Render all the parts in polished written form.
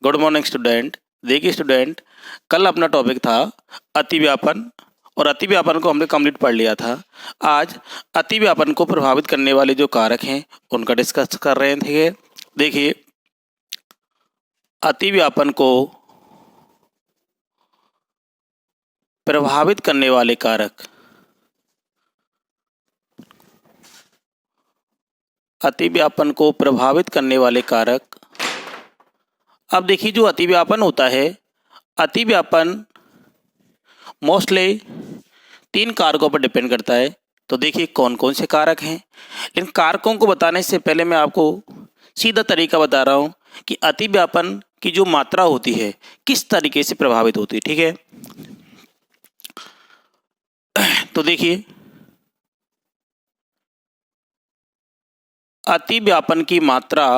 Good morning student. देखिए student, कल अपना टॉपिक था अतिव्यापन और अतिव्यापन को हमने कंप्लीट पढ़ लिया था। आज अतिव्यापन को प्रभावित करने वाले जो कारक हैं उनका डिस्कस कर रहे थे। देखिए, अतिव्यापन को प्रभावित करने वाले कारक, अतिव्यापन को प्रभावित करने वाले कारक। अब देखिए, जो अतिव्यापन होता है, अतिव्यापन मोस्टली 3 कारकों पर डिपेंड करता है। तो देखिए कौन कौन से कारक हैं। इन कारकों को बताने से पहले मैं आपको सीधा तरीका बता रहा हूँ कि अतिव्यापन की जो मात्रा होती है किस तरीके से प्रभावित होती है। ठीक है, तो देखिए, अतिव्यापन की मात्रा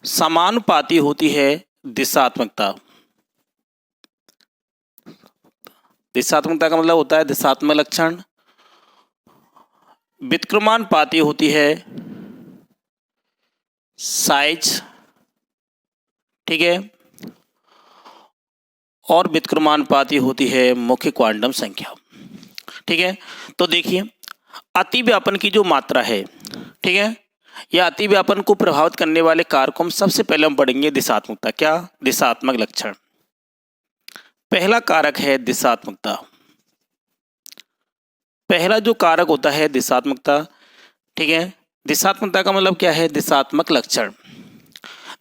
समानुपाती होती है दिशात्मकता। दिशात्मकता का मतलब होता है दिशात्मक लक्षण। व्युत्क्रमानुपाती होती है साइज, ठीक है, और व्युत्क्रमानुपाती होती है मुख्य क्वांटम संख्या। ठीक है, तो देखिए, अतिव्यापन की जो मात्रा है, ठीक है, या अतिव्यापन को प्रभावित करने वाले कारकों में सबसे पहले हम पढ़ेंगे दिशात्मकता। क्या? दिशात्मक लक्षण। पहला कारक है दिशात्मकता। पहला जो कारक होता है दिशात्मकता, ठीक है। दिशात्मकता का मतलब क्या है? दिशात्मक लक्षण।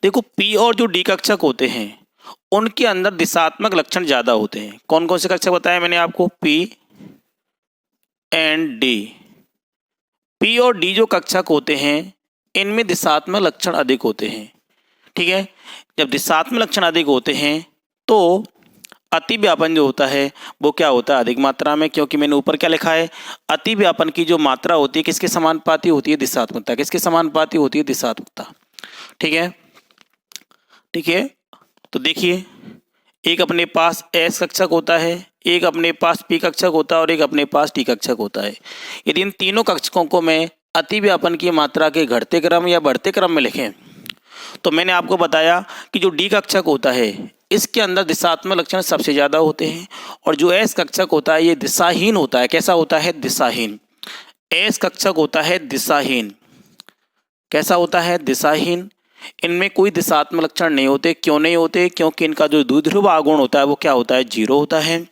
देखो, पी और जो डी कक्षक होते हैं उनके अंदर दिशात्मक लक्षण ज्यादा होते हैं। कौन कौन से कक्षक बताए मैंने आपको? P and D. पी और डी जो कक्षक होते हैं इनमें दिशात्मक लक्षण अधिक होते हैं। ठीक है, जब दिशात्मक लक्षण अधिक होते हैं तो अतिव्यापन जो होता है वो क्या होता है? अधिक मात्रा में। क्योंकि मैंने ऊपर क्या लिखा है? अतिव्यापन की जो मात्रा होती है किसके समानुपाती होती है? दिशात्मकता। किसके समानुपाती होती है? दिशात्मकता। ठीक है, ठीक है। तो देखिए, एक अपने पास एस कक्षक होता है, एक अपने पास पी कक्षक होता है और एक अपने पास टी कक्षक होता है। यदि इन तीनों कक्षकों को मैं अतिव्यापन की मात्रा के घटते क्रम या बढ़ते क्रम में लिखें तो मैंने आपको बताया कि जो डी कक्षक होता है इसके अंदर दिशात्मक लक्षण सबसे ज़्यादा होते हैं और जो एस कक्षक होता है ये दिशाहीन होता है। कैसा होता है? दिशाहीन। एस कक्षक होता है दिशाहीन। कैसा होता है? दिशाहीन। इनमें कोई दिशात्मक लक्षण नहीं होते। क्यों नहीं होते? क्योंकि इनका जो द्विध्रुव आघूर्ण होता है वो क्या होता है? 0 होता है।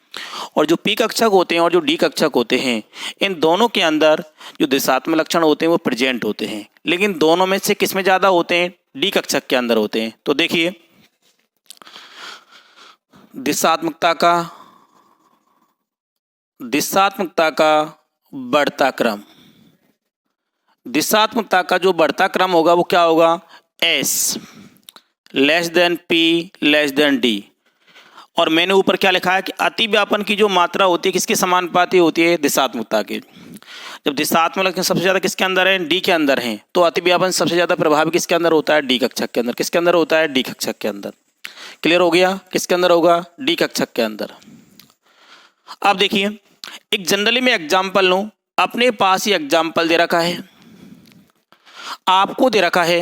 और जो पी कक्षक होते हैं और जो डी कक्षक होते हैं इन दोनों के अंदर जो दिशात्मक लक्षण होते हैं वो प्रेजेंट होते हैं, लेकिन दोनों में से किस में ज़्यादा होते हैं? डी कक्षक के अंदर होते हैं। तो देखिए, दिशात्मकता का बढ़ता क्रम, दिशात्मकता का जो बढ़ता क्रम होगा वो क्या होगा? S less than P less than D. और मैंने ऊपर क्या लिखा है कि अतिव्यापन की जो मात्रा होती है किसके समानुपाती होती है? दिशात्मकता के। जब दिशात्मक लक्षण सबसे ज्यादा किसके अंदर है? डी के अंदर है, तो अतिव्यापन सबसे ज्यादा प्रभावी किसके अंदर होता है? डी कक्षक के अंदर। किसके अंदर होता है? डी कक्षक के अंदर। क्लियर हो गया? किसके अंदर होगा? डी कक्षक के अंदर। अब देखिए, एक जनरली मैं एग्जाम्पल लूं, अपने पास ही एग्जाम्पल दे रखा है, आपको दे रखा है,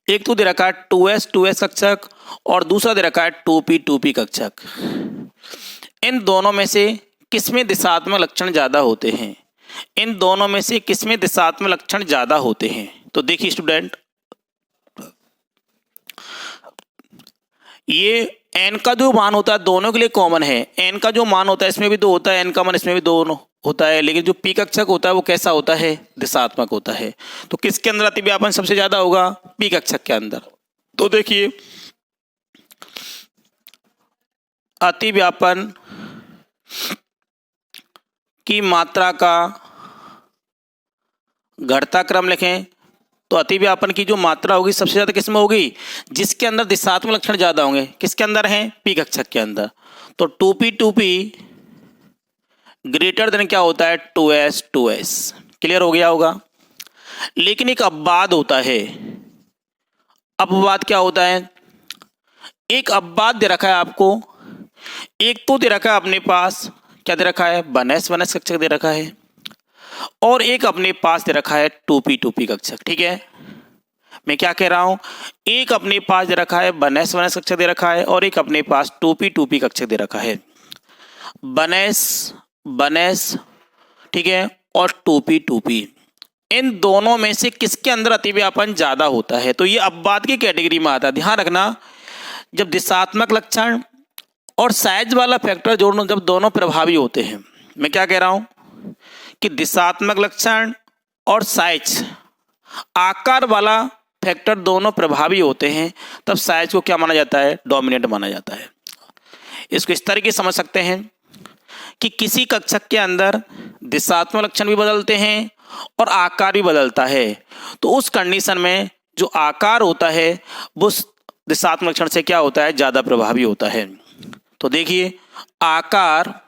एक तो दे रखा है 2s कक्षक और दूसरा दे रखा है 2p कक्षक। इन दोनों में से किसमें दिशात्मक लक्षण ज्यादा होते हैं? इन दोनों में से किसमें दिशात्मक लक्षण ज्यादा होते हैं? तो देखिए स्टूडेंट, ये n का जो मान होता है दोनों के लिए कॉमन है। n का जो मान होता है इसमें भी 2 होता है, n का मान इसमें भी 2 होता है, लेकिन जो p कक्षक होता है वो कैसा होता है? दिशात्मक होता है। तो किसके अंदर अतिव्यापन सबसे ज्यादा होगा? p कक्षक के अंदर। तो देखिए, अतिव्यापन की मात्रा का घटता क्रम लिखें तो अतिव्यापन की जो मात्रा होगी सबसे ज्यादा किसमें होगी? जिसके अंदर दिशात्मक लक्षण ज्यादा होंगे। किसके अंदर हैं? पी कक्षक के अंदर। तो 2p ग्रेटर देन क्या होता है? 2s। क्लियर हो गया होगा। लेकिन एक अपवाद होता है। अपवाद क्या होता है? एक अपवाद दे रखा है आपको, एक तो दे रखा है अपने पास, क्या दे रखा है? 1s कक्षक दे रखा है, और एक अपने पास दे रखा है 2p कक्षक। ठीक है, मैं क्या कह रहा हूं, एक अपने पास दे रखा है 1s कक्षक दे रखा है और एक अपने पास 2p कक्षक दे रखा है। 1s ठीक है और 2p इन दोनों में से किसके अंदर अतिव्यापन ज्यादा होता है? तो ये अपवाद की कैटेगरी में आता है। ध्यान रखना, जब दिशात्मक लक्षण और साइज वाला फैक्टर जोड़ना जब दोनों प्रभावी होते हैं, मैं क्या कह रहा हूं कि दिशात्मक लक्षण और साइज आकार वाला फैक्टर दोनों प्रभावी होते हैं, तब साइज को क्या माना जाता है? डोमिनेंट माना जाता है। इसको इस तरीके से समझ सकते हैं कि किसी कक्षक के अंदर दिशात्मक लक्षण भी बदलते हैं और आकार भी बदलता है, तो उस कंडीशन में जो आकार होता है वो दिशात्मक लक्षण से क्या होता है? ज्यादा प्रभावी होता है। तो देखिए, आकार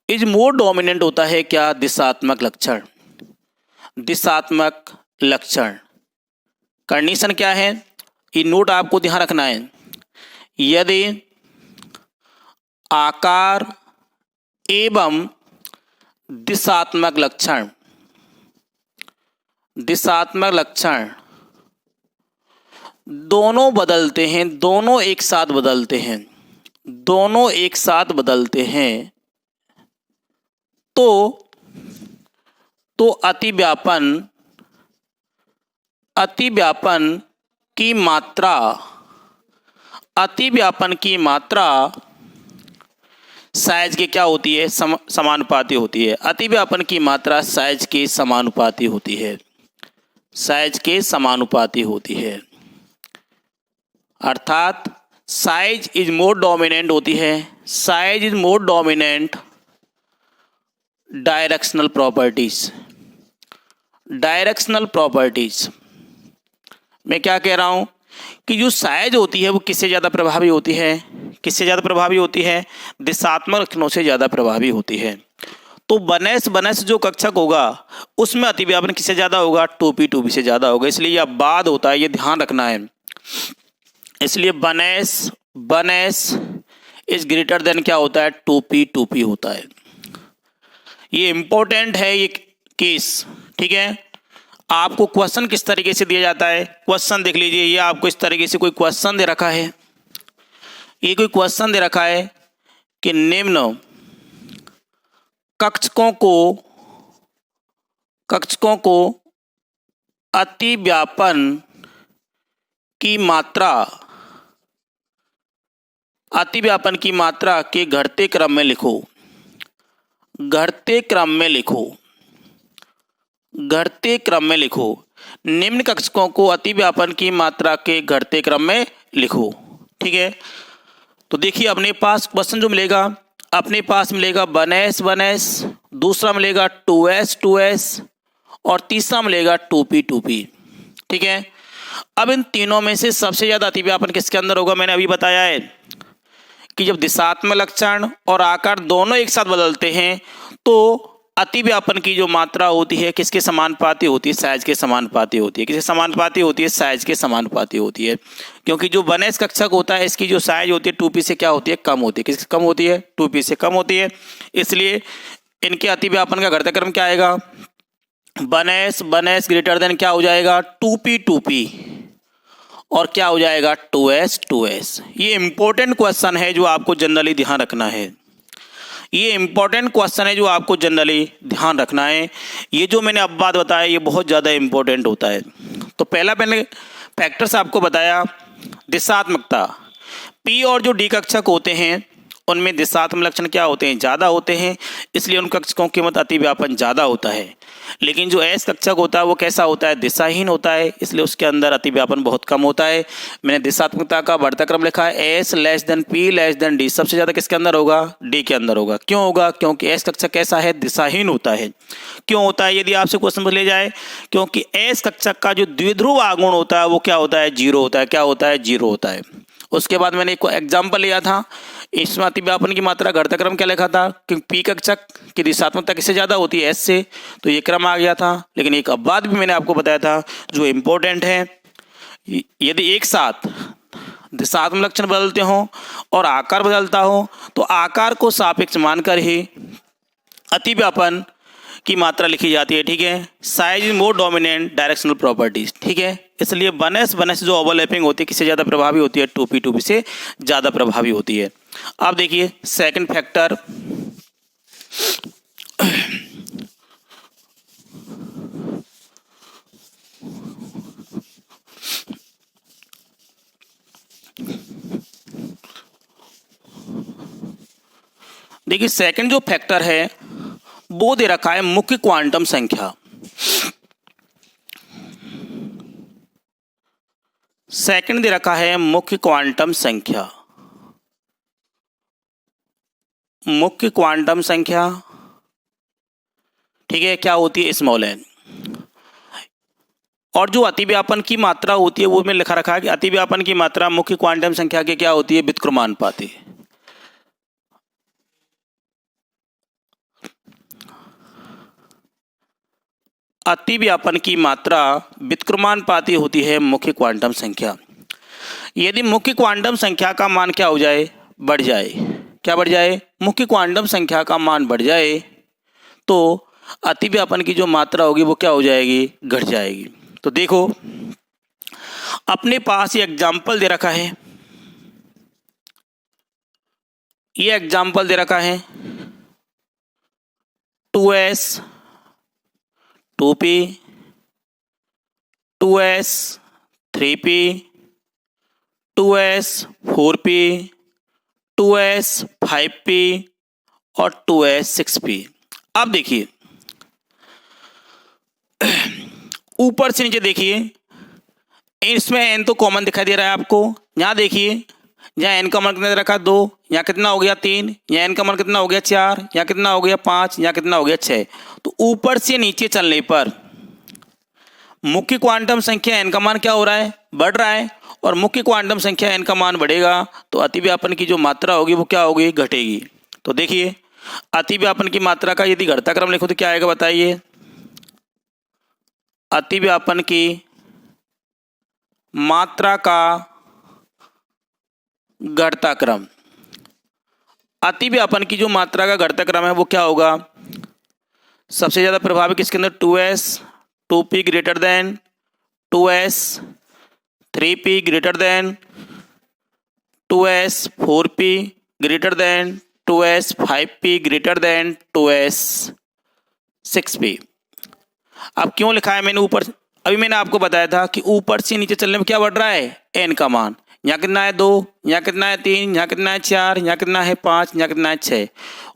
इज मोर डोमिनेंट होता है क्या? दिशात्मक लक्षण। कंडीशन क्या है? ये नोट आपको ध्यान रखना है। यदि आकार एवं दिशात्मक लक्षण दोनों बदलते हैं, दोनों एक साथ बदलते हैं, तो अतिव्यापन की मात्रा साइज के क्या होती है? समानुपाती होती है। अतिव्यापन की मात्रा साइज के समानुपाती होती है। अर्थात साइज इज मोर डोमिनेंट होती है। Size is more dominant directional properties. मैं क्या कह रहा हूं कि जो साइज होती है वो किससे ज़्यादा प्रभावी होती है? दिशात्मक लक्षणों से ज़्यादा प्रभावी होती है। तो 1s जो कक्षक होगा उसमें अतिव्यापन किससे ज़्यादा होगा? 2p से ज़्यादा होगा। इसलिए यह बाद होता है, ये ध्यान रखना है। इसलिए 1s इज ग्रेटर देन क्या होता है? 2p होता है। ये इंपॉर्टेंट है ये केस। ठीक है, आपको क्वेश्चन किस तरीके से दिया जाता है? क्वेश्चन देख लीजिए, ये आपको इस तरीके से कोई क्वेश्चन दे रखा है। ये कोई क्वेश्चन दे रखा है कि निम्न कक्षकों को अतिव्यापन की मात्रा के घटते क्रम में लिखो। निम्न कक्षकों को अतिव्यापन की मात्रा के घटते क्रम में लिखो। ठीक है, तो देखिए अपने पास क्वेश्चन जो मिलेगा, अपने पास मिलेगा 1s, दूसरा मिलेगा 2s और तीसरा मिलेगा 2p। ठीक है, अब इन तीनों में से सबसे ज्यादा अतिव्यापन किसके अंदर होगा? मैंने अभी बताया है कि जब दिशात्मक लक्षण और आकार दोनों एक साथ बदलते हैं तो अतिव्यापन की जो मात्रा होती है किसके समानुपाती होती है? साइज के समानुपाती होती है। किसके समानुपाती होती है? साइज के समानुपाती होती है। क्योंकि जो 1s कक्षक होता है इसकी जो साइज होती है 2p से क्या होती है? कम होती है। किससे कम होती है? 2p से कम होती है। इसलिए इनके अतिव्यापन का घटता क्रम क्या आएगा? 1s ग्रेटर देन क्या हो जाएगा? 2p और क्या हो जाएगा? 2s। ये इंपॉर्टेंट क्वेश्चन है जो आपको जनरली ध्यान रखना है। ये जो मैंने अब बात बताया ये बहुत ज़्यादा इंपॉर्टेंट होता है। तो पहला मैंने फैक्टर्स आपको बताया दिशात्मकता। P और जो D कक्षक होते हैं उनमें दिशात्मक लक्षण क्या होते हैं? ज़्यादा होते हैं, इसलिए उन कक्षकों की मत अतिव्यापन ज़्यादा होता है। लेकिन जो S कक्षक होता है वो कैसा होता है? दिशाहीन होता है, इसलिए उसके अंदर अतिव्यापन बहुत कम होता है। मैंने दिशात्मकता का बढ़ता क्रम लिखा है S less than P less than D। सबसे ज़्यादा किसके अंदर होगा? D के अंदर होगा। क्यों होगा? क्योंकि S कक्षक कैसा है? दिशाहीन होता है। क्यों होता है? यदि आपसे क्वेश्चन पूछ लिया जाए, क्योंकि S कक्षक का जो द्विध्रुव आघूर्ण होता है वो क्या होता है? 0 होता है। क्या होता है? 0 होता है। उसके बाद मैंने एक एग्जाम्पल लिया था, इसमें अतिव्यापन की मात्रा घटता क्रम क्या लिखा था? क्योंकि P कक्षक की दिशात्मकता किससे ज़्यादा होती है? S से, तो ये क्रम आ गया था। लेकिन एक अपवाद भी मैंने आपको बताया था जो इम्पोर्टेंट है। यदि एक साथ दिशात्मक लक्षण बदलते हों और आकार बदलता हो तो आकार को सापेक्ष मानकर ही अतिव्यापन की मात्रा लिखी जाती है। ठीक है, size is more dominant directional properties. ठीक है, इसलिए 1s जो ओवरलैपिंग होती है किससे ज़्यादा प्रभावी होती है, 2p से ज़्यादा प्रभावी होती है। अब देखिए सेकंड फैक्टर, देखिए सेकंड जो फैक्टर है वो दे रखा है मुख्य क्वांटम संख्या। सेकंड दे रखा है मुख्य क्वांटम संख्या। मुख्य क्वांटम संख्या, ठीक है, क्या होती है, स्मॉल एन। और जो अतिव्यापन की मात्रा होती है वो में लिखा रखा है कि अतिव्यापन की मात्रा मुख्य क्वांटम संख्या के क्या होती है, व्युत्क्रमानुपाती। अतिव्यापन की मात्रा व्युत्क्रमानुपाती होती है मुख्य क्वांटम संख्या। यदि मुख्य क्वांटम संख्या का मान क्या हो जाए, बढ़ जाए, क्या बढ़ जाए, मुख्य क्वांटम संख्या का मान बढ़ जाए तो अतिव्यापन की जो मात्रा होगी वो क्या हो जाएगी, घट जाएगी। तो देखो अपने पास ये एग्जाम्पल दे रखा है, ये एग्जाम्पल दे रखा है 2s 2p 2s 3p 2s 4p 2s 5p और 2s 6p। अब देखिए ऊपर से नीचे देखिए, इसमें n तो कॉमन दिखाई दे रहा है आपको। यहाँ देखिए, यहाँ n का मान कितना दे रखा, 2, यहाँ कितना हो गया 3, यहाँ n का मान कितना हो गया 4, यहाँ कितना हो गया 5, यहाँ कितना हो गया 6। तो ऊपर से नीचे चलने पर मुख्य क्वांटम संख्या n का मान क्या हो रहा है, बढ़ रहा है, और मुख्य क्वांटम संख्या n का मान बढ़ेगा तो अतिव्यापन की जो मात्रा होगी वो क्या होगी, घटेगी। तो देखिए अतिव्यापन की मात्रा का यदि घटता क्रम लिखो तो क्या आएगा बताइए, अतिव्यापन की मात्रा का घटता क्रम, अतिव्यापन की जो मात्रा का घटता क्रम है वो क्या होगा, सबसे ज़्यादा प्रभावी किसके अंदर, 2s 2p greater than 2s 3p greater than 2s 4p greater than 2s 5p greater than 2s 6p। अब क्यों लिखा है मैंने ऊपर, अभी मैंने आपको बताया था कि ऊपर से नीचे चलने में क्या बढ़ रहा है, n का मान। यहाँ कितना है 2, यहाँ कितना है 3, यहाँ कितना है 4, यहाँ कितना है 5, यहाँ कितना है 6,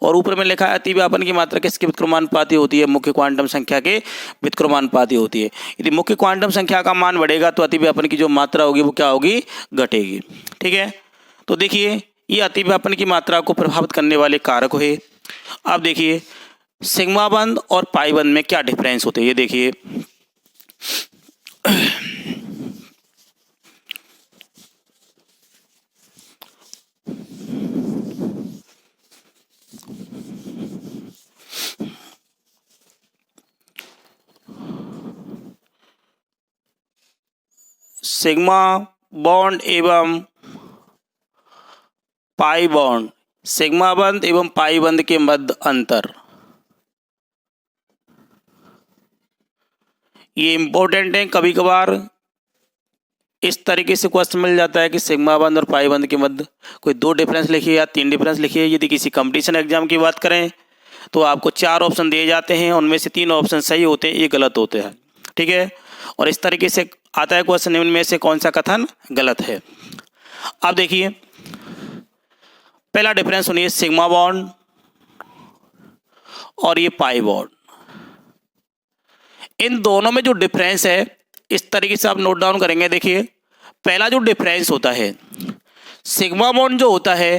और ऊपर में लिखा है अतिव्यापन की मात्रा किसके व्युत्क्रमानुपाती होती है, मुख्य क्वांटम संख्या के व्युत्क्रमानुपाती होती है। यदि मुख्य क्वांटम संख्या का मान बढ़ेगा तो अतिव्यापन की जो मात्रा होगी वो क्या होगी, घटेगी। ठीक है, तो देखिए ये अतिव्यापन की मात्रा को प्रभावित करने वाले कारक है। अब देखिए सिग्मा बंध और पाई बंध में क्या डिफरेंस होते हैं, ये देखिए सिग्मा बॉन्ड एवं पाई बॉन्ड, सिग्मा बंध एवं पाई बंध के मध्य अंतर, ये इंपॉर्टेंट है। कभी कभार इस तरीके से क्वेश्चन मिल जाता है कि सिग्मा बंध और पाई बंध के मध्य कोई 2 डिफरेंस लिखिए या 3 डिफरेंस लिखिए। यदि किसी कंपटीशन एग्जाम की बात करें तो आपको 4 ऑप्शन दिए जाते हैं, उनमें से 3 ऑप्शन सही होते हैं, 1 गलत होते हैं। ठीक है, और इस तरीके से आता है क्वेश्चन, इनमें से कौन सा कथन गलत है। अब देखिए पहला डिफरेंस सुनिए, सिग्मा बॉन्ड और ये पाई बॉन्ड, इन दोनों में जो डिफरेंस है इस तरीके से आप नोट डाउन करेंगे। देखिए पहला जो डिफरेंस होता है, सिग्मा बॉन्ड जो होता है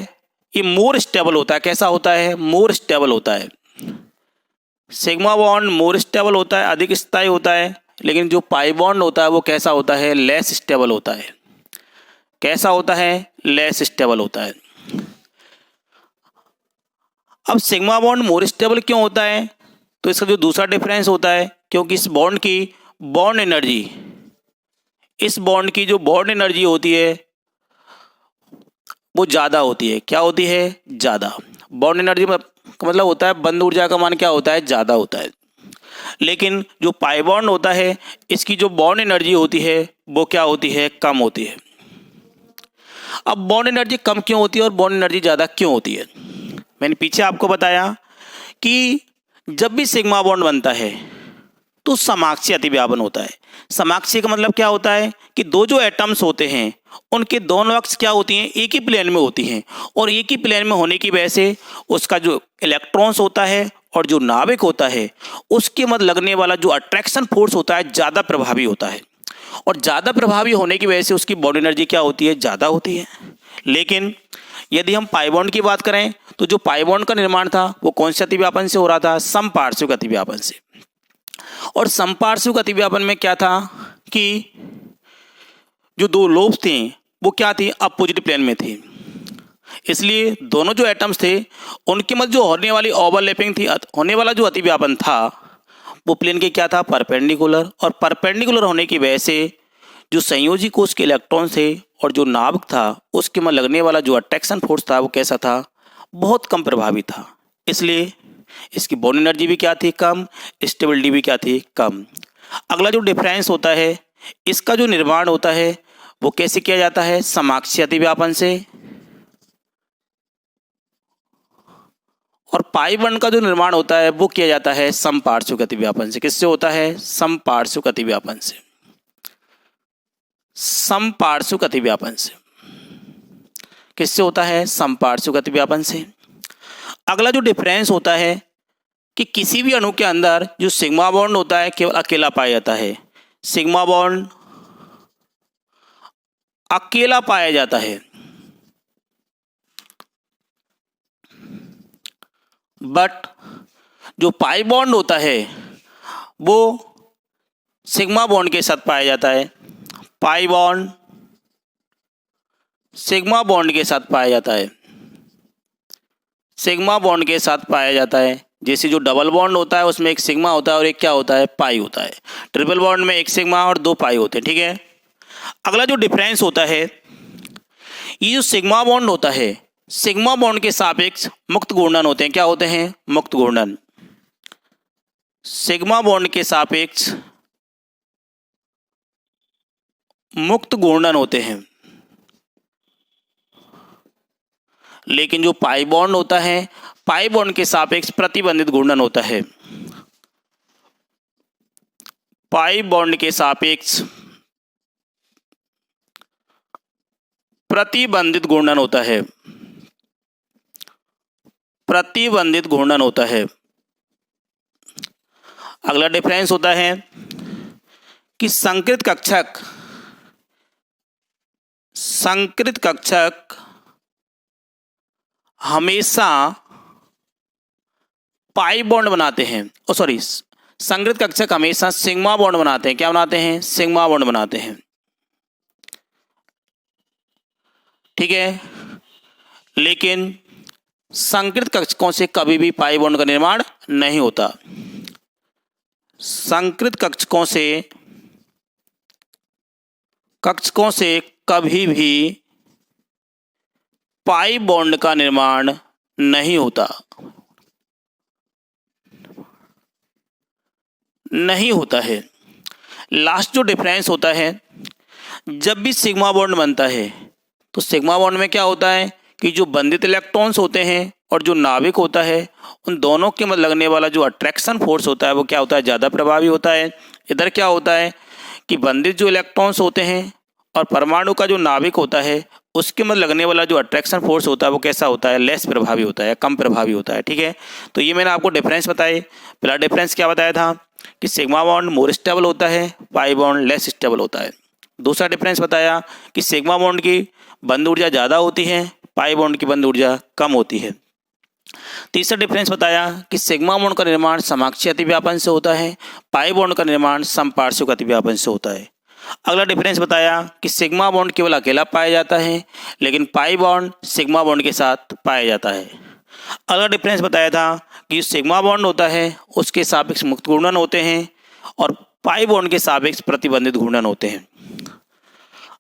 ये मोर स्टेबल होता है। कैसा होता है, मोर स्टेबल होता है। सिग्मा बॉन्ड मोर स्टेबल होता है, अधिक स्थायी होता है। लेकिन जो पाई बॉन्ड होता है वो कैसा होता है, लेस स्टेबल होता है। कैसा होता है, लेस स्टेबल होता है। अब सिग्मा बॉन्ड मोर स्टेबल क्यों होता है, तो इसका जो दूसरा डिफरेंस होता है, क्योंकि इस बॉन्ड की बॉन्ड एनर्जी, इस बॉन्ड की जो बॉन्ड एनर्जी होती है वो ज़्यादा होती है। क्या होती है? ज़्यादा। बॉन्ड एनर्जी का मतलब होता है बंद ऊर्जा का मान क्या होता है? ज़्यादा होता है। लेकिन जो पाई बॉन्ड होता है इसकी जो बॉन्ड एनर्जी होती है वो क्या होती है? कम होती है। अब बॉन्ड एनर्जी कम क्यों होती है और बॉन्ड एनर्जी ज़्यादा क्यों होती है? मैंने पीछे आपको बताया कि जब भी सिग्मा बॉन्ड बनता है तो समाक्षीय अतिव्यापन होता है। समाक्षीय का मतलब क्या होता है कि दो जो एटम्स होते हैं उनके दोनों अक्ष क्या होती हैं? एक ही प्लेन में होती हैं, और एक ही प्लेन में होने की वजह से उसका जो इलेक्ट्रॉन्स होता है और जो नाभिक होता है उसके मध्य लगने वाला जो अट्रैक्शन फोर्स होता है ज़्यादा प्रभावी होता है, और ज़्यादा प्रभावी होने की वजह से उसकी बॉन्ड एनर्जी क्या होती है? ज़्यादा होती है। लेकिन यदि हम पाई बॉन्ड की बात करें तो जो पाई बॉन्ड का निर्माण था वो कौन से अतिव्यापन से हो रहा था? समपार्श्विक अतिव्यापन से। और समपार्श्विक अतिव्यापन में क्या था कि जो दो लोब्स थे वो क्या थी? अपोजिट प्लेन में थी। इसलिए दोनों जो एटम्स थे उनके मध्य जो होने वाली ओवरलैपिंग थी, होने वाला जो अतिव्यापन था वो प्लेन के क्या था? परपेंडिकुलर। और परपेंडिकुलर होने की वजह से जो संयोजी कोश के इलेक्ट्रॉन थे और जो नाभिक था उसके में लगने वाला जो अट्रैक्शन फोर्स था वो कैसा था? बहुत कम प्रभावी था। इसलिए इसकी बॉन्ड एनर्जी भी क्या थी? कम। स्टेबिलिटी भी क्या थी? कम। अगला जो डिफरेंस होता है इसका जो निर्माण होता है वो कैसे किया जाता है? समाक्षीय अतिव्यापन से। और पाई बॉन्ड का जो निर्माण होता है वो किया जाता है समपार्श्विक अतिव्यापन से। किससे होता है? समपार्श्विक अतिव्यापन से। समपार्श्विक अतिव्यापन से। किससे होता है? समपार्श्विक अतिव्यापन से। अगला जो डिफरेंस होता है कि किसी भी अणु के अंदर जो सिग्मा बॉन्ड होता है केवल अकेला पाया जाता है। सिग्मा बॉन्ड अकेला पाया जाता है। बट जो पाई बॉन्ड होता है वो सिग्मा बॉन्ड के साथ पाया जाता है। पाई बॉन्ड सिग्मा बॉन्ड के साथ पाया जाता है। सिग्मा बॉन्ड के साथ पाया जाता है। जैसे जो डबल बॉन्ड होता है उसमें एक सिग्मा होता है और एक क्या होता है? पाई होता है। ट्रिपल बॉन्ड में एक सिग्मा और दो पाई होते हैं। ठीक है। अगला जो डिफरेंस होता है, ये जो सिग्मा बॉन्ड होता है सिग्मा बॉन्ड के सापेक्ष मुक्त घूर्णन होते हैं। क्या होते हैं? मुक्त घूर्णन। सिग्मा बॉन्ड के सापेक्ष मुक्त घूर्णन होते हैं। लेकिन जो पाई बॉन्ड होता है पाई बॉन्ड के सापेक्ष प्रतिबंधित घूर्णन होता है। पाई बॉन्ड के सापेक्ष प्रतिबंधित घूर्णन होता है। प्रतिबंधित घूर्णन होता है। अगला डिफरेंस होता है कि संकृत कक्षक हमेशा पाई बॉन्ड बनाते हैं। संकृत कक्षक हमेशा सिग्मा बॉन्ड बनाते हैं। क्या बनाते हैं? सिग्मा बॉन्ड बनाते हैं। ठीक है। लेकिन संकृत कक्षकों से कभी भी पाई बॉन्ड का निर्माण नहीं होता। संकृत कक्षकों से कभी भी पाई बॉन्ड का निर्माण नहीं होता। नहीं होता है। लास्ट जो डिफरेंस होता है, जब भी सिग्मा बॉन्ड बनता है तो सिग्मा बॉन्ड में क्या होता है कि जो बंधित इलेक्ट्रॉन्स होते हैं और जो नाभिक होता है उन दोनों के मध्य लगने वाला जो अट्रैक्शन फोर्स होता है वो क्या होता है? ज़्यादा प्रभावी होता है। इधर क्या होता है कि बंधित जो इलेक्ट्रॉन्स होते हैं और परमाणु का जो नाभिक होता है उसके मध्य लगने वाला जो अट्रैक्शन फोर्स होता है वो कैसा होता है? लेस प्रभावी होता है, कम प्रभावी होता है। ठीक है। तो ये मैंने आपको डिफरेंस बताए। पहला डिफरेंस क्या बताया था कि सिग्मा बॉन्ड मोर स्टेबल होता है, पाई बॉन्ड लेस स्टेबल होता है। दूसरा डिफरेंस बताया कि सिग्मा बॉन्ड की बंद ऊर्जा ज़्यादा होती है, पाई बॉन्ड की बंद ऊर्जा कम होती है। तीसरा डिफरेंस बताया कि सिग्मा बॉन्ड का निर्माण समाक्षीय अतिव्यापन से होता है, पाई बॉन्ड का निर्माण समपार्श्विक अतिव्यापन से होता है। अगला डिफरेंस बताया कि सिग्मा बॉन्ड केवल अकेला पाया जाता है, लेकिन पाई बॉन्ड सिग्मा बॉन्ड के साथ पाया जाता है। अगला डिफरेंस बताया था कि सिग्मा बॉन्ड होता है उसके सापेक्ष मुक्त घूर्णन होते हैं और पाई बॉन्ड के सापेक्ष प्रतिबंधित घूर्णन होते हैं।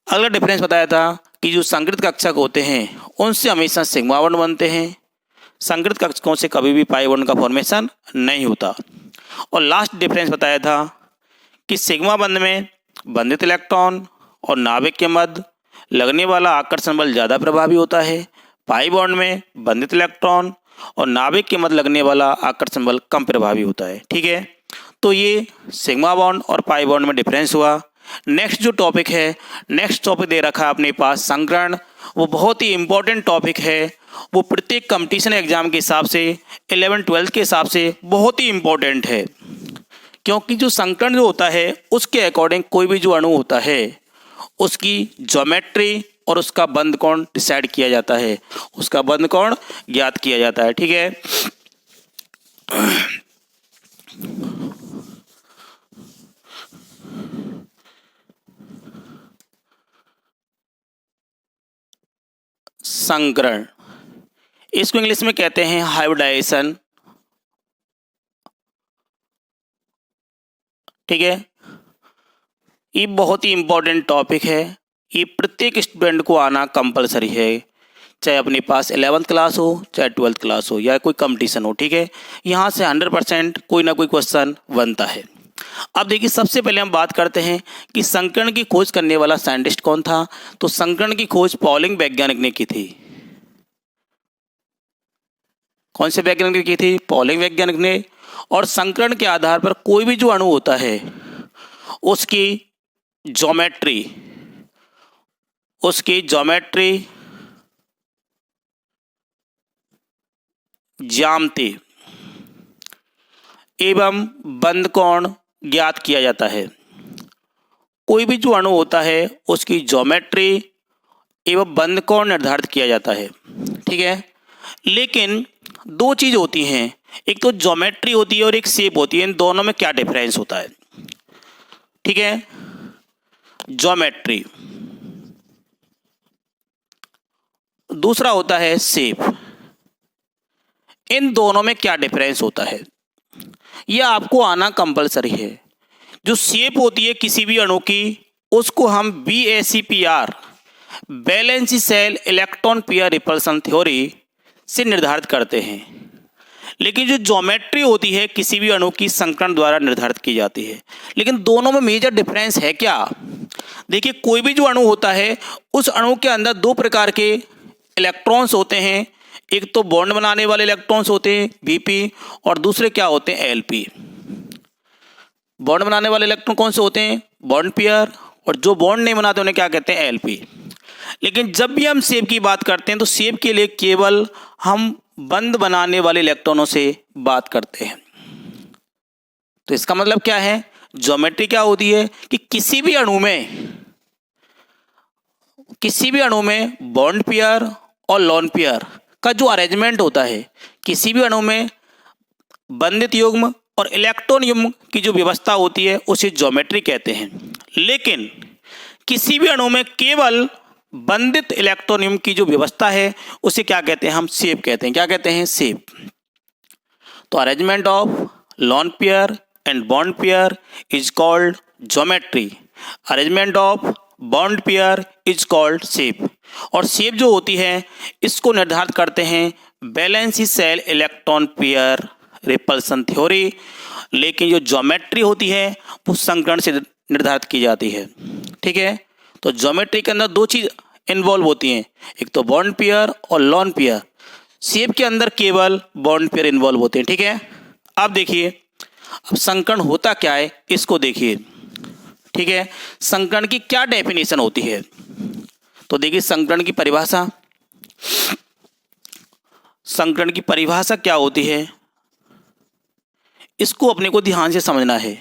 अगला डिफरेंस बताया था कि जो संकृत कक्षक होते हैं उनसे हमेशा सिग्मा बॉन्ड बनते हैं, संकृत कक्षकों से कभी भी पाई बॉन्ड का फॉर्मेशन नहीं होता। और लास्ट डिफरेंस बताया था कि सिग्मा बंध में बंधित इलेक्ट्रॉन और नाभिक के मध्य लगने वाला आकर्षण बल ज़्यादा प्रभावी होता है, पाई बॉन्ड में बंधित इलेक्ट्रॉन और नाभिक के मध्य लगने वाला आकर्षण बल कम प्रभावी होता है। ठीक है, तो ये सिग्मा बॉन्ड और पाई बॉन्ड में डिफरेंस हुआ। नेक्स्ट जो टॉपिक है, नेक्स्ट टॉपिक दे रखा है अपने पास संकरण। वो बहुत ही इंपॉर्टेंट टॉपिक है, वो प्रत्येक कंपटीशन एग्जाम के हिसाब से 11-12 के हिसाब से बहुत ही इंपॉर्टेंट है, क्योंकि जो संकरण जो होता है उसके अकॉर्डिंग कोई भी जो अणु होता है उसकी ज्योमेट्री और उसका बंध कोण डिसाइड किया जाता है, उसका बंध कोण ज्ञात किया जाता है। ठीक है, संकरण, इसको इंग्लिश में कहते हैं हाइब्रिडाइजेशन। ठीक है, ये बहुत ही इंपॉर्टेंट टॉपिक है, ये प्रत्येक स्टूडेंट को आना कंपलसरी है, चाहे अपने पास 11th क्लास हो, चाहे 12th क्लास हो, या कोई कंपटीशन हो। ठीक है, यहाँ से 100% कोई ना कोई क्वेश्चन बनता है। अब देखिए, सबसे पहले हम बात करते हैं कि संकरण की खोज करने वाला साइंटिस्ट कौन था। तो संकरण की खोज पॉलिंग वैज्ञानिक ने की थी। कौन से वैज्ञानिक ने की थी? पॉलिंग वैज्ञानिक ने। और संकरण के आधार पर कोई भी जो अणु होता है उसकी ज्योमेट्री, ज्यामिति एवं बंध कोण ज्ञात किया जाता है। कोई भी जो अणु होता है उसकी ज्योमेट्री एवं बंध कोण निर्धारित किया जाता है। ठीक है, लेकिन दो चीज होती हैं, एक तो ज्योमेट्री होती है और एक शेप होती है। इन दोनों में क्या डिफरेंस होता है? ठीक है, ज्योमेट्री, दूसरा होता है शेप। इन दोनों में क्या डिफरेंस होता है यह आपको आना कंपलसरी है। जो शेप होती है किसी भी अणु की उसको हम BACPR, valence shell electron pair repulsion theory से निर्धारित करते हैं, लेकिन जो ज्योमेट्री होती है किसी भी अणु की संकरण द्वारा निर्धारित की जाती है। लेकिन दोनों में मेजर डिफरेंस है क्या? देखिए, कोई भी जो अणु होता है उस अणु के अंदर दो प्रकार के इलेक्ट्रॉन्स होते हैं, एक तो बॉन्ड बनाने वाले इलेक्ट्रॉन्स होते हैं BP और दूसरे क्या होते हैं? LP। बॉन्ड बनाने वाले इलेक्ट्रॉन कौन से होते हैं? Bond pair. और जो बॉन्ड नहीं बनाते उन्हें क्या कहते हैं? LP। लेकिन जब भी हम शेप की बात करते हैं तो शेप के लिए केवल हम बंध बनाने वाले इलेक्ट्रॉनों से बात करते हैं। तो इसका मतलब क्या है? ज्योमेट्री क्या होती है कि किसी भी अणु में बॉन्ड पेयर और लोन पेयर का जो अरेंजमेंट होता है, किसी भी अणु में बंधित युग्म और इलेक्ट्रॉन युग्म की जो व्यवस्था होती है उसे ज्योमेट्री कहते हैं। लेकिन किसी भी अणु में केवल बंधित इलेक्ट्रॉन युग्म की जो व्यवस्था है उसे क्या कहते हैं? हम शेप कहते हैं। क्या कहते हैं? शेप। तो arrangement of lone pair and bond pair is called geometry, arrangement of bond pair is called shape. और शेप जो होती है इसको निर्धारित करते हैं valence shell electron pair repulsion theory. लेकिन जो ज्योमेट्री होती है वो संकरण से निर्धारित की जाती है। ठीक है, तो ज्योमेट्री के अंदर दो चीज इन्वॉल्व होती हैं, एक तो बॉन्ड पेयर और लोन पेयर। शेप के अंदर केवल बॉन्ड पेयर इन्वॉल्व होते हैं। ठीक है, अब देखिए, अब संकरण होता क्या है इसको देखिए। ठीक है, संकरण की क्या डेफिनेशन होती है? तो देखिए, संकरण की परिभाषा क्या होती है इसको अपने को ध्यान से समझना है।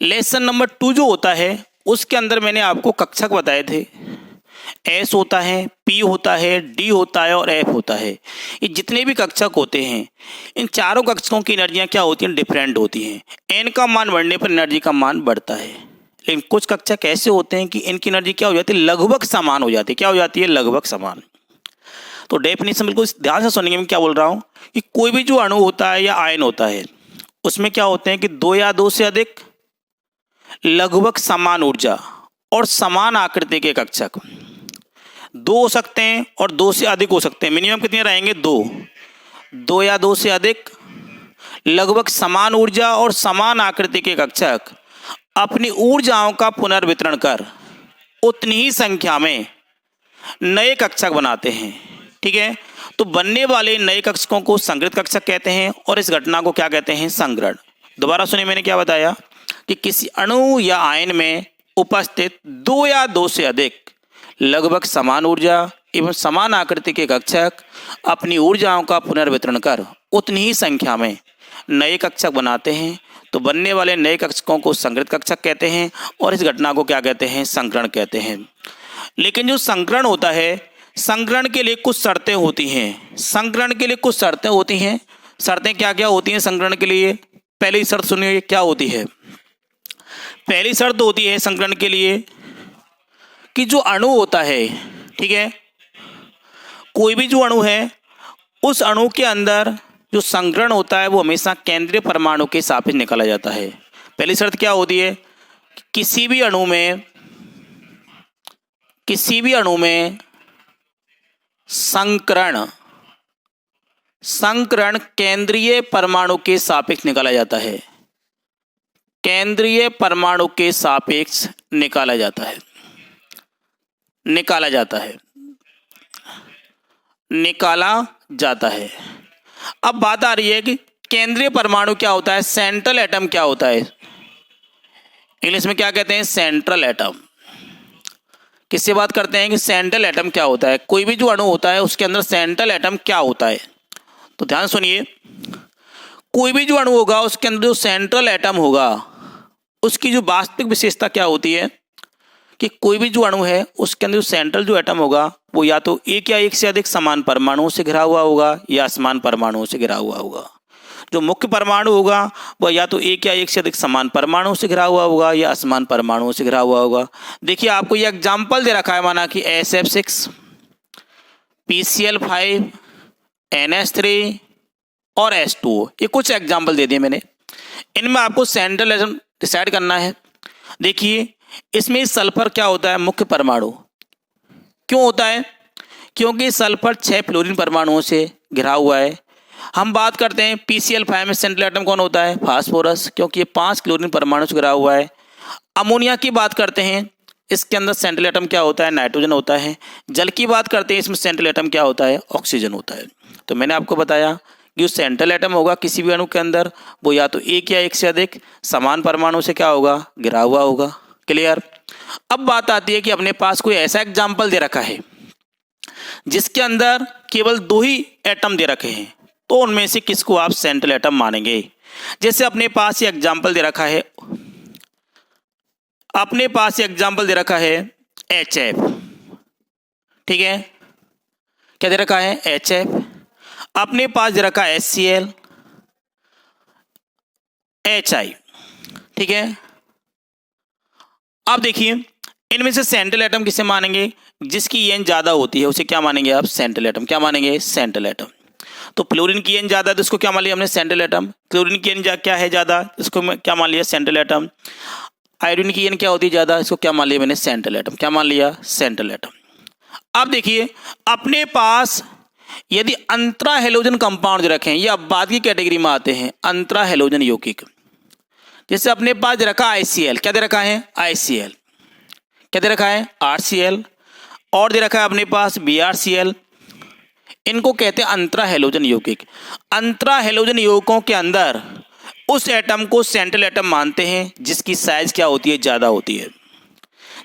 लेसन नंबर 2 जो होता है उसके अंदर मैंने आपको कक्षक बताए थे। S होता है, P होता है, D होता है और F होता है। ये जितने भी कक्षक होते हैं इन चारों कक्षकों की एनर्जियां क्या होती हैं? डिफरेंट होती हैं। N का मान बढ़ने पर एनर्जी का मान बढ़ता है, लेकिन कुछ कक्षक ऐसे होते हैं कि इनकी एनर्जी क्या हो जाती है? लगभग समान हो जाती है। क्या हो जाती है? लगभग समान। तो डेफिनेशन बिल्कुल ध्यान से सुनेंगे मैं क्या बोल रहा हूँ कि कोई भी जो अणु होता है या आयन होता है उसमें क्या होते हैं कि दो या दो से अधिक लगभग समान ऊर्जा और समान आकृति के कक्षक। दो हो सकते हैं और दो से अधिक हो सकते हैं। मिनिमम कितने रहेंगे? दो या दो से अधिक लगभग समान ऊर्जा और समान आकृति के कक्षक अपनी ऊर्जाओं का पुनर्वितरण कर उतनी ही संख्या में नए कक्षक बनाते हैं। ठीक है, तो बनने वाले नए कक्षकों को संग्रहित कक्षक कहते हैं और इस घटना को क्या कहते हैं? संग्रहण। दोबारा सुनिए, मैंने क्या बताया कि किसी अणु या आयन में उपस्थित दो या दो से अधिक लगभग समान ऊर्जा एवं समान आकृति के कक्षक अपनी ऊर्जाओं का पुनर्वितरण कर उतनी ही संख्या में नए कक्षक बनाते हैं। तो बनने वाले नए कक्षकों को संग्रहित कक्षक कहते हैं और इस घटना को क्या कहते हैं? संग्रहण कहते हैं। लेकिन जो संग्रहण होता है, संग्रहण के लिए कुछ शर्तें होती हैं। संग्रहण के लिए कुछ शर्तें होती हैं। शर्तें क्या क्या होती हैं संग्रहण के लिए? पहली शर्त सुनिए, क्या होती है? पहली शर्त होती है संग्रहण के लिए कि जो अणु होता है, ठीक है, कोई भी जो अणु है उस अणु के अंदर जो संग्रहण होता है वो हमेशा केंद्रीय परमाणु के सापेक्ष निकाला जाता है। पहली शर्त क्या होती है? किसी भी अणु में संकरण केंद्रीय परमाणु के सापेक्ष निकाला जाता है। केंद्रीय परमाणु के सापेक्ष निकाला जाता है। अब बात आ रही है कि केंद्रीय परमाणु क्या होता है, सेंट्रल एटम क्या होता है। इंग्लिश में क्या कहते हैं? Central atom. किससे बात करते हैं कि सेंट्रल एटम क्या होता है? कोई भी जो अणु होता है उसके अंदर सेंट्रल एटम क्या होता है। तो ध्यान सुनिए, कोई भी जो अणु होगा उसके अंदर जो सेंट्रल एटम होगा उसकी जो वास्तविक विशेषता क्या होती है कि कोई भी जो अणु है उसके अंदर जो सेंट्रल जो एटम होगा वो या तो एक या एक से अधिक समान परमाणुओं से घिरा हुआ होगा या असमान परमाणुओं से घिरा हुआ होगा। जो मुख्य परमाणु होगा वह या तो एक या एक से अधिक समान परमाणुओं से घिरा हुआ होगा या असमान परमाणुओं से घिरा हुआ होगा। देखिए आपको ये एग्जाम्पल दे रखा है, माना कि SF6, PCl5, NH3 और H2O, ये कुछ एग्जाम्पल दे दिए मैंने। इनमें आपको सेंट्रल एटम डिसाइड करना है। देखिए इसमें सल्फर क्या होता है? मुख्य परमाणु। क्यों होता है? क्योंकि सल्फर 6 फ्लोरीन परमाणुओं से घिरा हुआ है। हम बात करते हैं PCl5 में सेंट्रल एटम कौन होता है? फास्फोरस, क्योंकि ये 5 क्लोरीन परमाणु से घिरा हुआ है। अमोनिया की बात करते हैं, इसके अंदर सेंट्रल एटम क्या होता है? नाइट्रोजन होता है। जल की बात करते हैं, इसमें सेंट्रल एटम क्या होता है? ऑक्सीजन होता है। तो मैंने आपको बताया कि जो सेंट्रल एटम होगा किसी भी अणु के अंदर वो या तो एक या एक से अधिक समान परमाणु से क्या होगा? घिरा हुआ होगा। क्लियर? अब बात आती है कि अपने पास कोई ऐसा एग्जाम्पल दे रखा है जिसके अंदर केवल 2 ही एटम दे रखे हैं, तो उनमें से किसको आप सेंट्रल एटम मानेंगे? जैसे अपने पास ये एग्जाम्पल दे रखा है, HF, ठीक है, क्या दे रखा है? HF। अपने पास दे रखा है HCl, HI, ठीक है। अब देखिए इनमें से सेंट्रल एटम किसे मानेंगे? जिसकी एन ज्यादा होती है उसे क्या मानेंगे आप? Central atom. क्या मानेंगे? Central atom. तो फ्लोरीन की एन ज्यादा है तो इसको क्या मान लिया हमने? Central atom. क्लोरीन की एन क्या है ज्यादा, इसको क्या मान लिया? Central atom. आयोडीन की एन क्या होती है ज्यादा, इसको क्या मान लिया मैंने? Central atom. क्या मान लिया? Central atom. अब देखिए अपने पास यदि अंतरा हेलोजन कंपाउंड रखें, ये अब बाद की कैटेगरी में आते हैं, अंतरा हेलोजन यौगिक। जैसे अपने पास रखा ICl, क्या दे रखा है? ICl। क्या दे रखा है? RCl। और दे रखा है अपने पास BRCl। इनको कहते हैं अंतरा हेलोजन यौगिक। अंतरा हेलोजन यौगिकों के अंदर उस एटम को सेंट्रल एटम मानते हैं जिसकी साइज क्या होती है? ज्यादा होती है।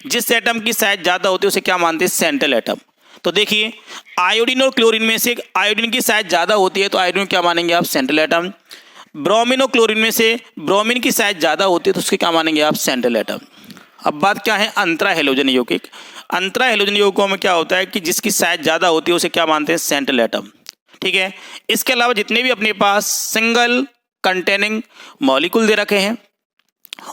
जिस एटम की साइज ज्यादा होती है उसे क्या मानते हैं? Central atom. तो देखिए आयोडीन और क्लोरीन में से आयोडीन की साइज ज्यादा होती है तो आयोडीन क्या मानेंगे आप? Central atom. ब्रोमीन और क्लोरीन में से ब्रोमीन की साइज ज्यादा होती है तो उसके क्या मानेंगे आप? Central atom. अब बात क्या है? अंतरा हेलोजन यौगिक। अंतरा हेलोजन यौगिकों में क्या होता है कि जिसकी साइज ज्यादा होती है उसे क्या मानते हैं? Central atom. ठीक है। इसके अलावा जितने भी अपने पास सिंगल कंटेनिंग मॉलिक्यूल दे रखे हैं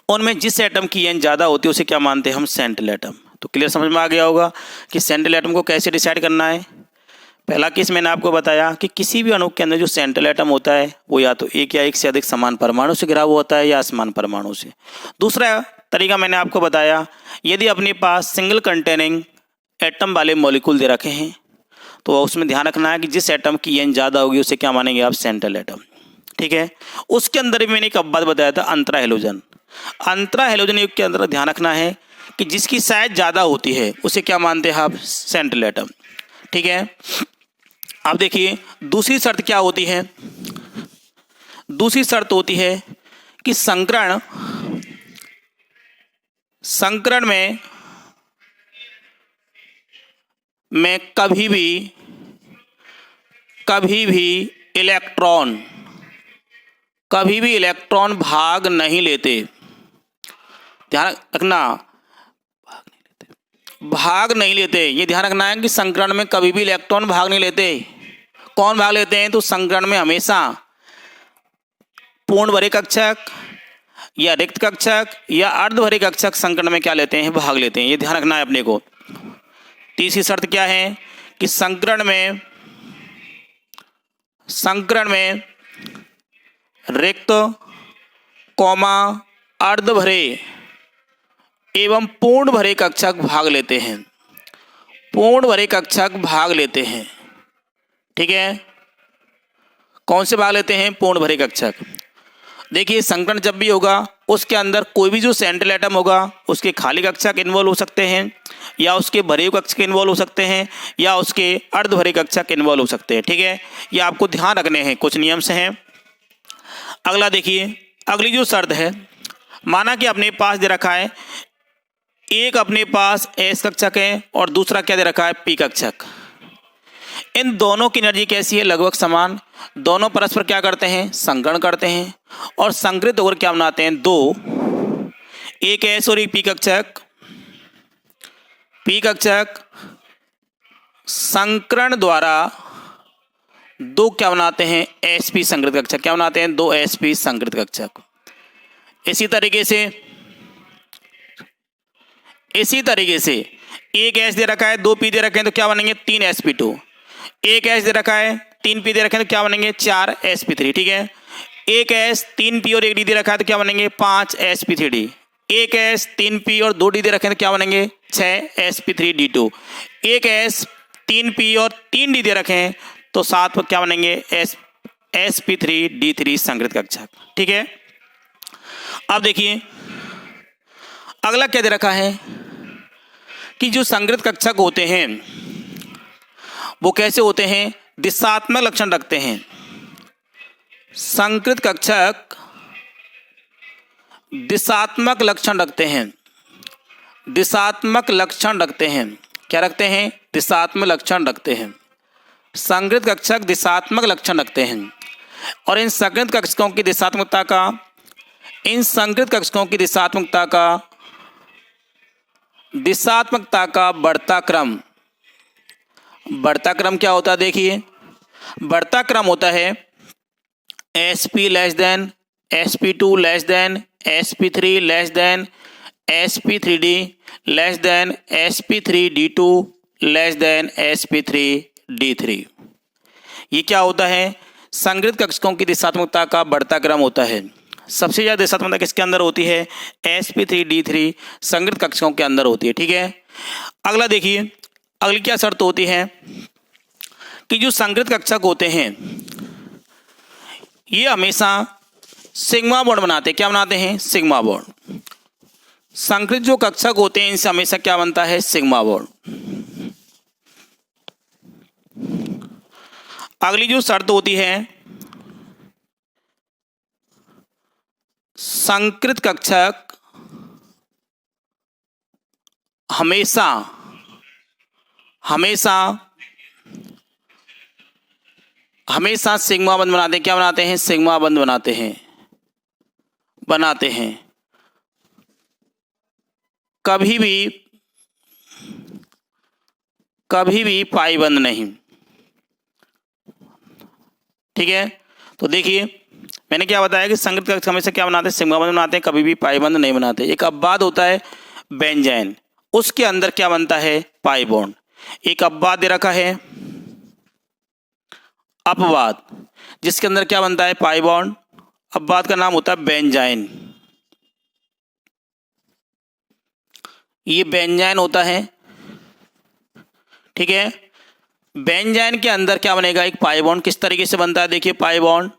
उनमें जिस एटम की एन ज्यादा होती है उसे क्या मानते हैं हम? Central atom. तो क्लियर समझ में आ गया होगा कि सेंट्रल एटम को कैसे डिसाइड करना है। पहला केस मैंने आपको बताया कि किसी भी अणु के अंदर जो सेंट्रल एटम होता है वो या तो एक या एक से अधिक समान परमाणु से घिरा हुआ होता है या असमान परमाणु से। दूसरा तरीका मैंने आपको बताया, यदि अपने पास सिंगल कंटेनिंग एटम वाले मॉलिक्यूल दे रखे हैं, तो उसमें ध्यान रखना है कि जिस एटम की n ज़्यादा होगी उसे क्या मानेंगे आप, सेंट्रल एटम। ठीक है, उसके अंदर भी मैंने एक बात बताया था, अंतरा हैलोजन। अंतरा हैलोजन युग के अंदर ध्यान रखना है कि जिसकी साइज ज़्यादा होती है उसे क्या मानते हैं आप, सेंट्रल एटम। ठीक है, अब देखिए दूसरी शर्त क्या होती है। दूसरी शर्त होती है कि संकरण में कभी भी इलेक्ट्रॉन भाग नहीं लेते। ध्यान रखना, भाग नहीं लेते, ये ध्यान रखना है कि संकरण में कभी भी इलेक्ट्रॉन भाग नहीं लेते। कौन भाग लेते हैं, तो संकरण में हमेशा पूर्ण भरे कक्षक या रिक्त कक्षक या अर्ध भरे कक्षक संकरण में क्या लेते हैं, भाग लेते हैं। ये ध्यान रखना है अपने को। तीसरी शर्त क्या है कि संकरण में रिक्त, अर्ध भरे एवं पूर्ण भरे कक्षक भाग लेते हैं। पूर्ण भरे कक्षक भाग लेते हैं। ठीक है, कौन से भाग लेते हैं, पूर्ण भरे कक्षक। देखिए संकरण जब भी होगा उसके अंदर कोई भी जो सेंट्रल एटम होगा उसके खाली कक्षक इन्वॉल्व हो सकते हैं, या उसके भरे हुए कक्षक इन्वॉल्व हो सकते हैं, या उसके अर्ध भरे कक्षक इन्वॉल्व हो सकते हैं। ठीक है, ये आपको ध्यान रखने हैं, कुछ नियम से हैं। अगला देखिए, अगली जो शर्त है, माना कि अपने पास दे रखा है, एक अपने पास एस कक्षक है और दूसरा क्या दे रखा है, पी कक्षक। इन दोनों की एनर्जी कैसी है, लगभग समान। दोनों परस्पर क्या करते हैं, संकरण करते हैं और संकृत होकर क्या बनाते हैं, दो, एक एस और एक पी कक्षक संकरण द्वारा दो क्या बनाते हैं, एसपी संकृत कक्षक। क्या बनाते हैं, दो एसपी संकृत कक्षक। इसी तरीके से एक एस दे रखा है, दो पी दे रखे हैं, तो क्या बनेंगे, तीन sp2। एक एस दे रखा है, तीन पी दे रखे हैं, तो क्या बनेंगे, चार sp3। ठीक है, एक एस, तीन पी और एक डी दे रखा है, तो क्या बनेंगे, पांच sp3d। एक एस, तीन पी और दो डी दे रखे हैं, तो क्या बनेंगे, छह sp3d2। एक एस, तीन पी और तीन डी दे रखे हैं, तो सात पर क्या बनेंगे, sp3d3 संकृत कक्षक। ठीक है, अब देखिए अगला क्या दे रखा है कि जो संकृत कक्षक होते हैं वो कैसे होते हैं, दिशात्मक लक्षण रखते हैं। संकृत कक्षक दिशात्मक लक्षण रखते हैं। क्या रखते हैं, दिशात्मक लक्षण रखते हैं। संकृत कक्षक दिशात्मक लक्षण रखते हैं और इन संकृत कक्षकों की दिशात्मकता का बढ़ता क्रम क्या होता है, देखिए बढ़ता क्रम होता है sp less than sp2 less than sp3 less than sp3d less than sp3d2 less than sp3d3। ये क्या होता है, संकृत कक्षकों की दिशात्मकता का बढ़ता क्रम होता है। सबसे ज़्यादा दिशात्मकता किसके अंदर होती है, sp3d3 संकृत कक्षकों के अंदर होती है। ठीक है, अगला देखिए, अगली क्या शर्त होती है कि जो संकृत कक्षक होते हैं ये हमेशा सिग्मा बॉन्ड बनाते हैं। क्या बनाते हैं, सिग्मा बॉन्ड। संकृत जो कक्षक होते हैं इनसे हमेशा क्या बनता है, सिग्मा बॉन्ड। अगली जो शर्त होती है, संकृत कक्षक हमेशा सिग्मा बंध बनाते हैं। क्या बनाते हैं, सिग्मा बंध बनाते हैं। कभी भी पाई बंध नहीं। ठीक है, तो देखिए मैंने क्या बताया कि संकृत कक्षक हमेशा क्या बनाते हैं, सिग्मा बंध बनाते हैं, कभी भी पाई बंध नहीं बनाते। एक अपवाद होता है बेंजाइन, उसके अंदर क्या बनता है, पाई बॉन्ड। एक अपवाद दे रखा है, अपवाद, जिसके अंदर क्या बनता है, पाई बॉन्ड। अपवाद का नाम होता है बेंजाइन। ये बेंजाइन होता है। ठीक है। बेंजाइन के अंदर क्या बनेगा, एक पाई बॉन्ड। किस तरीके से बनता है, देखिए पाई बॉन्ड।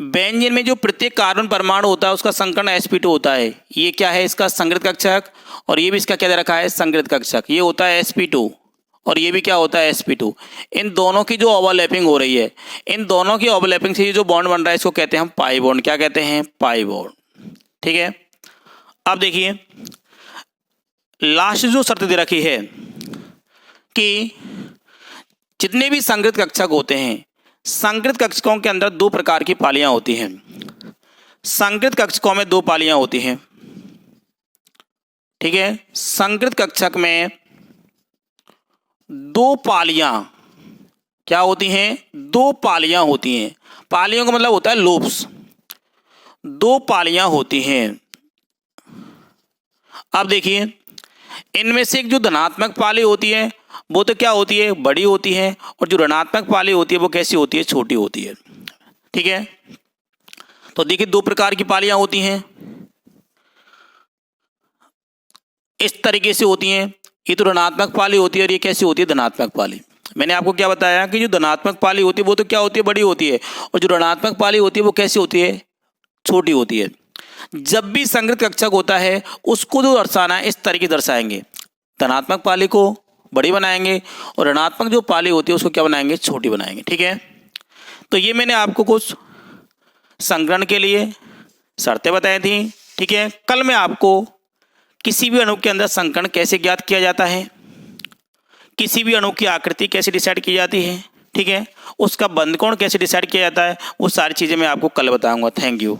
बेंजीन में जो प्रत्येक कार्बन परमाणु होता है उसका संकरण sp2 होता है। ये क्या है, इसका संगृत कक्षक, और ये भी इसका क्या दे रखा है, संगृत कक्षक। ये होता है sp2 और ये भी क्या होता है sp2। इन दोनों की जो ओवरलैपिंग हो रही है, इन दोनों की ओवरलैपिंग से ये जो बॉन्ड बन रहा है इसको कहते हैं हम पाई बॉन्ड। क्या कहते हैं, पाई बॉन्ड। ठीक है। अब देखिए लास्ट जो शर्त दे रखी है कि जितने भी संगृत कक्षक होते हैं, संगृत कक्षकों के अंदर दो प्रकार की पालियां होती हैं। संगृत कक्षकों में दो पालियां होती हैं। ठीक है। संगृत कक्षक में दो पालियां क्या होती हैं, दो पालियां होती हैं। पालियों का मतलब होता है लोब्स। दो पालियां होती हैं। अब देखिए इनमें से एक जो धनात्मक पाली होती है वो तो क्या होती है, बड़ी होती है, और जो ऋणात्मक पाली होती है वो कैसी होती है, छोटी होती है। ठीक है। तो देखिए दो प्रकार की पालियां होती हैं, इस तरीके से होती हैं। ये तो ऋणात्मक पाली होती है और ये कैसी होती है, धनात्मक पाली। मैंने आपको क्या बताया कि जो धनात्मक पाली होती है वो तो क्या होती है, बड़ी होती है, और जो ऋणात्मक पाली होती है वो कैसी होती है, छोटी होती है। जब भी संगृत कक्षक होता है उसको जो दर्शाना है इस तरीके दर्शाएंगे, धनात्मक पाली को बड़ी बनाएंगे और ऋणात्मक जो पाली होती है उसको क्या बनाएंगे, छोटी बनाएंगे। ठीक है। तो ये मैंने आपको कुछ संकरण के लिए शर्तें बताई थी। ठीक है। कल मैं आपको किसी भी अणु के अंदर संकरण कैसे ज्ञात किया जाता है, किसी भी अणु की आकृति कैसे डिसाइड की जाती है, ठीक है, उसका बंधकोण कैसे डिसाइड किया जाता है, वो सारी चीज़ें मैं आपको कल बताऊंगा। Thank you.